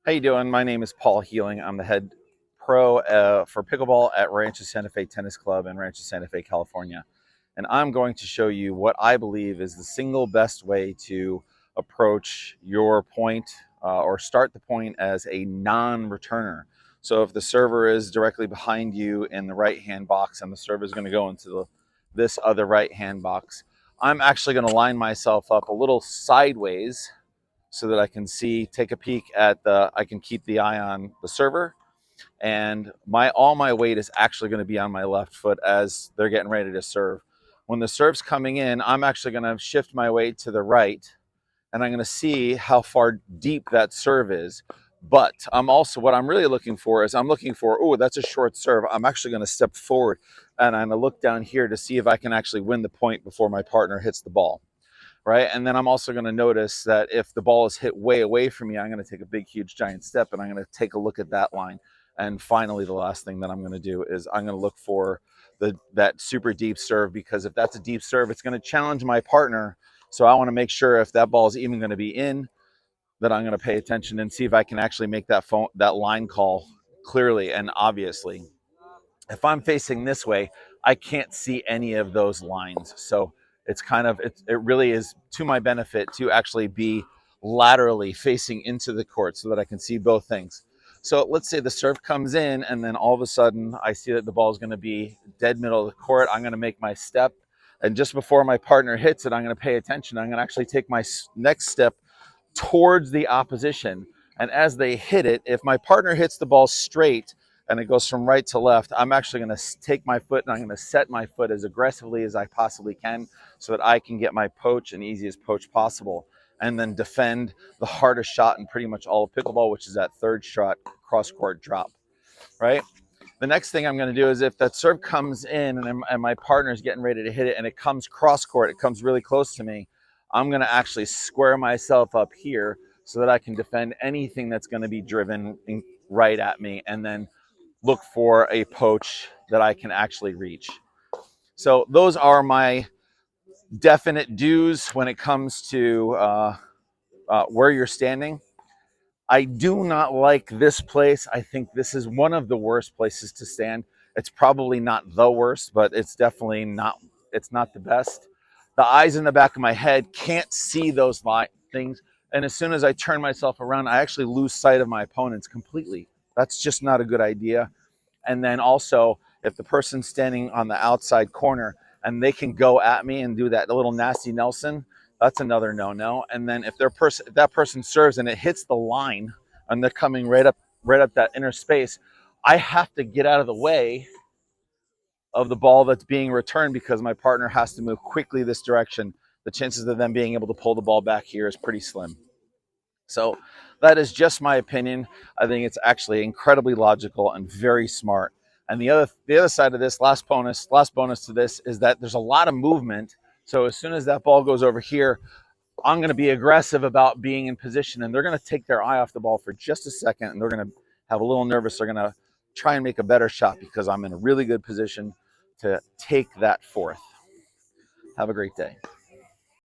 How you doing? My name is Paul Healing. I'm the head pro for pickleball at Rancho Santa Fe Tennis Club in Rancho Santa Fe, California. And I'm going to show you what I believe is the single best way to approach your point or start the point as a non-returner. So if the server is directly behind you in the right-hand box and the server is going to go into this other right-hand box, I'm actually going to line myself up a little sideways so that I can take a peek at I can keep the eye on the server, and all my weight is actually going to be on my left foot as they're getting ready to serve. When the serve's coming in, I'm actually going to shift my weight to the right, and I'm going to see how far deep that serve is. But what I'm really looking for is oh, that's a short serve. I'm actually going to step forward and I'm going to look down here to see if I can actually win the point before my partner hits the ball. Right. And then I'm also going to notice that if the ball is hit way away from me, I'm going to take a big, huge, giant step and I'm going to take a look at that line. And finally, the last thing that I'm going to do is I'm going to look for that super deep serve, because if that's a deep serve, it's going to challenge my partner. So I want to make sure if that ball is even going to be in, that I'm going to pay attention and see if I can actually make that line call clearly and obviously. If I'm facing this way, I can't see any of those lines. So it really is to my benefit to actually be laterally facing into the court so that I can see both things. So let's say the serve comes in and then all of a sudden I see that the ball is going to be dead middle of the court. I'm going to make my step. And just before my partner hits it, I'm going to pay attention. I'm going to actually take my next step towards the opposition. And as they hit it, if my partner hits the ball straight and it goes from right to left, I'm actually going to take my foot and I'm going to set my foot as aggressively as I possibly can so that I can get my poach and easiest poach possible, and then defend the hardest shot in pretty much all of pickleball, which is that third shot cross court drop, right? The next thing I'm going to do is if that serve comes in and my partner is getting ready to hit it and it comes cross court, it comes really close to me, I'm going to actually square myself up here so that I can defend anything that's going to be driven right at me, and then look for a poach that I can actually reach. So those are my definite do's when it comes to where you're standing. I do not like this place. I think this is one of the worst places to stand. It's probably not the worst, but it's definitely not. It's not the best. The eyes in the back of my head can't see those things, and as soon as I turn myself around, I actually lose sight of my opponents completely. That's just not a good idea. And then also, if the person's standing on the outside corner and they can go at me and do that little nasty Nelson, that's another no-no. And then if that person serves and it hits the line and they're coming right up that inner space, I have to get out of the way of the ball that's being returned because my partner has to move quickly this direction. The chances of them being able to pull the ball back here is pretty slim. So that is just my opinion. I think it's actually incredibly logical and very smart. And the other side of this, last bonus to this, is that there's a lot of movement. So as soon as that ball goes over here, I'm going to be aggressive about being in position, and they're going to take their eye off the ball for just a second, and they're going to have a little nervous. They're going to try and make a better shot because I'm in a really good position to take that fourth. Have a great day.